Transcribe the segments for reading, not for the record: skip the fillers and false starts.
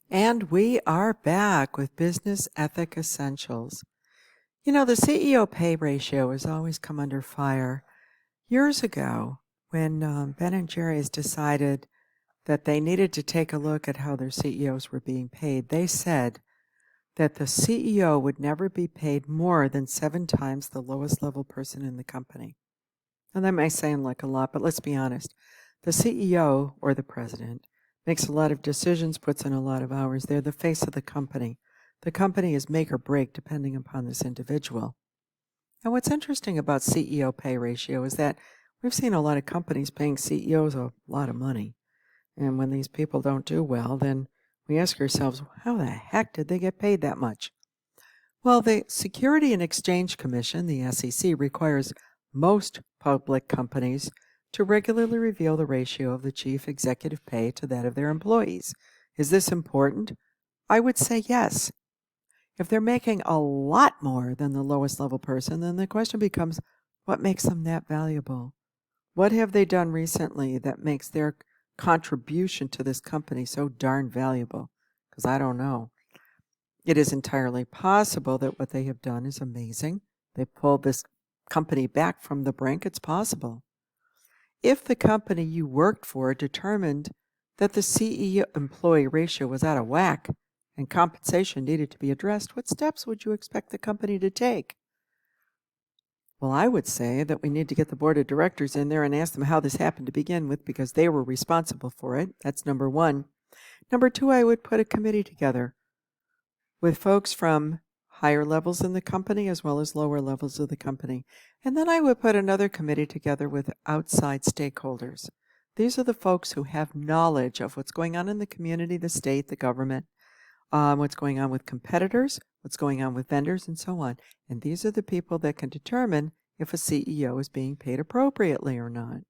And we are back with Business Ethic Essentials. You know, the CEO pay ratio has always come under fire. Years ago, when Ben and Jerry's decided that they needed to take a look at how their CEOs were being paid, they said that the CEO would never be paid more than 7 times the lowest level person in the company. And that may sound like a lot, but let's be honest. The CEO, or the president, makes a lot of decisions, puts in a lot of hours. They're the face of the company. The company is make or break depending upon this individual. And what's interesting about CEO pay ratio is that we've seen a lot of companies paying CEOs a lot of money. And when these people don't do well, then we ask ourselves, how the heck did they get paid that much? Well, the Security and Exchange Commission, the SEC, requires most public companies to regularly reveal the ratio of the chief executive pay to that of their employees. Is this important? I would say yes. If they're making a lot more than the lowest level person, then the question becomes, what makes them that valuable? What have they done recently that makes their contribution to this company so darn valuable? Because I don't know. It is entirely possible that what they have done is amazing. They pulled this company back from the brink. It's possible. If the company you worked for determined that the CEO-employee ratio was out of whack and compensation needed to be addressed, what steps would you expect the company to take? Well, I would say that we need to get the board of directors in there and ask them how this happened to begin with, because they were responsible for it. That's number one. Number two, I would put a committee together with folks from higher levels in the company as well as lower levels of the company. And then I would put another committee together with outside stakeholders. These are the folks who have knowledge of what's going on in the community, the state, the government, what's going on with competitors, what's going on with vendors, and so on. And these are the people that can determine if a CEO is being paid appropriately or not.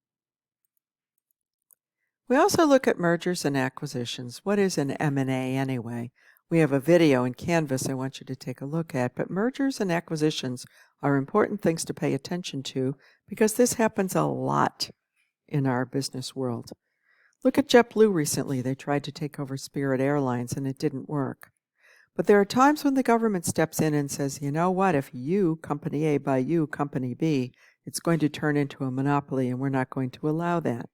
We also look at mergers and acquisitions. What is an M&A anyway? We have a video in Canvas I want you to take a look at, but mergers and acquisitions are important things to pay attention to because this happens a lot in our business world. Look at JetBlue recently. They tried to take over Spirit Airlines and it didn't work. But there are times when the government steps in and says, you know what, if you, Company A, buy you, Company B, it's going to turn into a monopoly and we're not going to allow that.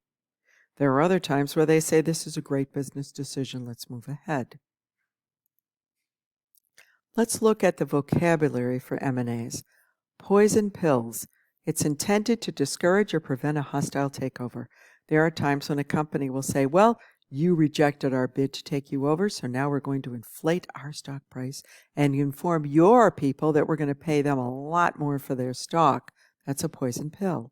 There are other times where they say this is a great business decision, let's move ahead. Let's look at the vocabulary for M&As. Poison pills. It's intended to discourage or prevent a hostile takeover. There are times when a company will say, well, you rejected our bid to take you over, so now we're going to inflate our stock price and inform your people that we're going to pay them a lot more for their stock. That's a poison pill.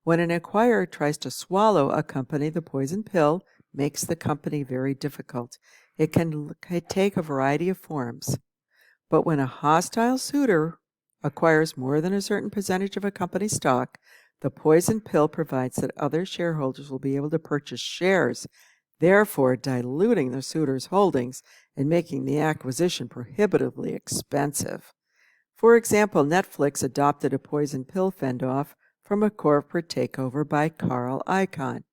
When an acquirer tries to swallow a company, the poison pill makes the company very difficult. It can take a variety of forms. But when a hostile suitor acquires more than a certain percentage of a company's stock, the poison pill provides that other shareholders will be able to purchase shares, therefore diluting the suitor's holdings and making the acquisition prohibitively expensive. For example, Netflix adopted a poison pill fend-off from a corporate takeover by Carl Icahn.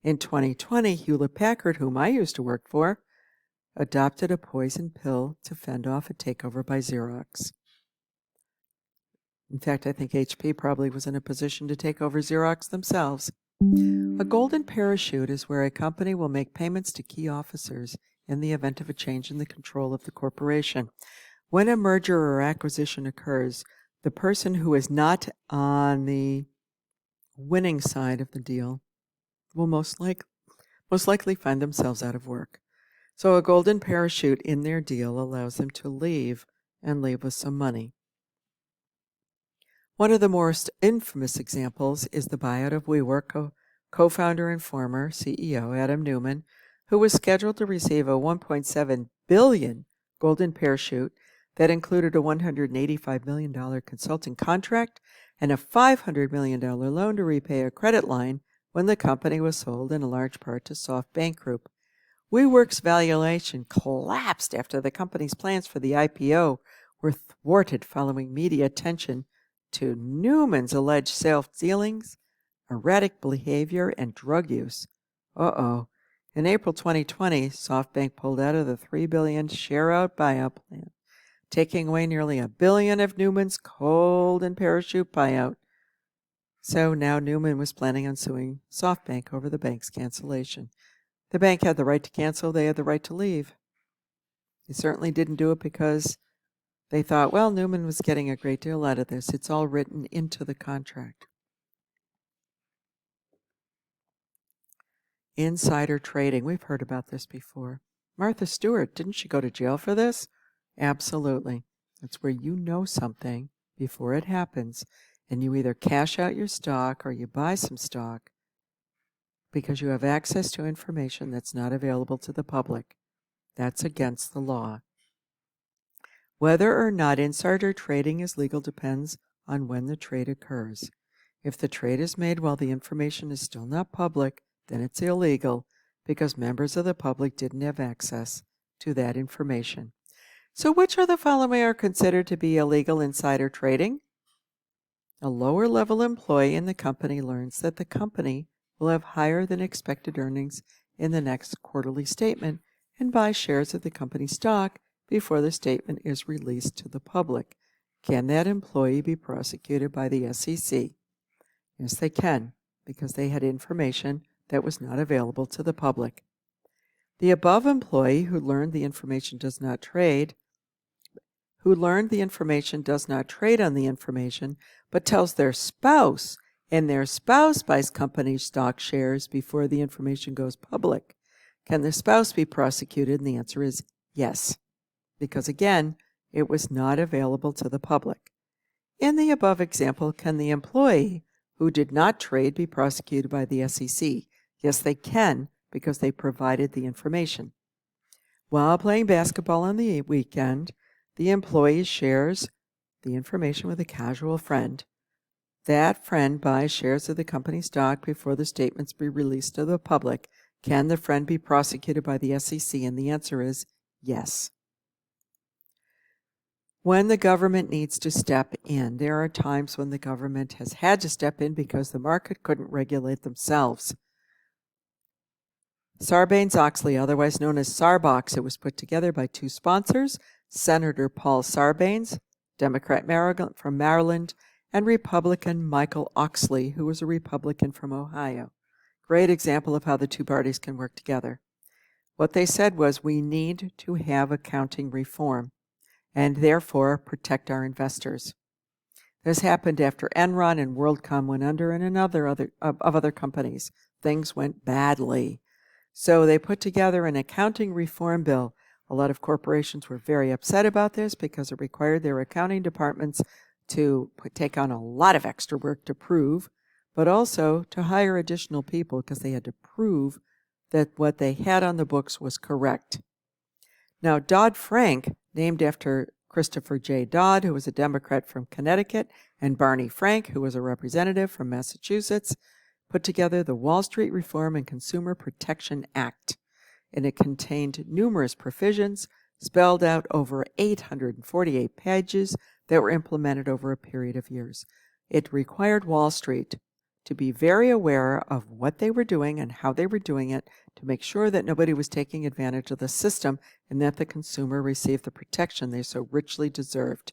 In 2020, Hewlett-Packard, whom I used to work for, adopted a poison pill to fend off a takeover by Xerox. In fact, I think HP probably was in a position to take over Xerox themselves. A golden parachute is where a company will make payments to key officers in the event of a change in the control of the corporation. When a merger or acquisition occurs, the person who is not on the winning side of the deal will most likely find themselves out of work. So a golden parachute in their deal allows them to leave and leave with some money. One of the most infamous examples is the buyout of WeWork co-founder and former CEO Adam Neumann, who was scheduled to receive a $1.7 billion golden parachute that included a $185 million consulting contract and a $500 million loan to repay a credit line when the company was sold in a large part to SoftBank Group. WeWork's valuation collapsed after the company's plans for the IPO were thwarted following media attention to Neumann's alleged self-dealings, erratic behavior, and drug use. In April 2020, SoftBank pulled out of the $3 billion share-out buyout plan, taking away nearly $1 billion of Newman's cold and parachute buyout. So now Newman was planning on suing SoftBank over the bank's cancellation. The bank had the right to cancel, they had the right to leave. They certainly didn't do it because they thought, well, Newman was getting a great deal out of this. It's all written into the contract. Insider trading. We've heard about this before. Martha Stewart, didn't she go to jail for this? Absolutely. It's where you know something before it happens, and you either cash out your stock or you buy some stock because you have access to information that's not available to the public. That's against the law. Whether or not insider trading is legal depends on when the trade occurs. If the trade is made while the information is still not public, then it's illegal because members of the public didn't have access to that information. So which of the following are considered to be illegal insider trading? A lower-level employee in the company learns that the company will have higher than expected earnings in the next quarterly statement and buys shares of the company stock before the statement is released to the public. Can that employee be prosecuted by the SEC? Yes, they can, because they had information that was not available to the public. The above employee who learned the information does not trade on the information, but tells their spouse, and their spouse buys company stock shares before the information goes public. Can the spouse be prosecuted? And the answer is yes, because again, it was not available to the public. In the above example, can the employee who did not trade be prosecuted by the SEC? Yes, they can, because they provided the information. While playing basketball on the weekend, the employee shares the information with a casual friend. That friend buys shares of the company stock before the statements be released to the public. Can the friend be prosecuted by the SEC? And the answer is yes. When the government needs to step in, there are times when the government has had to step in because the market couldn't regulate themselves. Sarbanes-Oxley, otherwise known as Sarbox, it was put together by two sponsors, Senator Paul Sarbanes, Democrat from Maryland, and Republican Michael Oxley, who was a Republican from Ohio. Great example of how the two parties can work together. What they said was, we need to have accounting reform and therefore protect our investors. This happened after Enron and WorldCom went under and other companies. Things went badly. So they put together an accounting reform bill. A lot of corporations were very upset about this because it required their accounting departments to take on a lot of extra work to prove, but also to hire additional people because they had to prove that what they had on the books was correct. Now, Dodd-Frank, named after Christopher J. Dodd, who was a Democrat from Connecticut, and Barney Frank, who was a representative from Massachusetts, put together the Wall Street Reform and Consumer Protection Act, and it contained numerous provisions spelled out over 848 pages that were implemented over a period of years. It required Wall Street to be very aware of what they were doing and how they were doing it to make sure that nobody was taking advantage of the system and that the consumer received the protection they so richly deserved.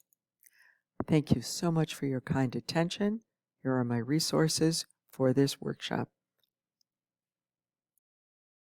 Thank you so much for your kind attention. Here are my resources for this workshop.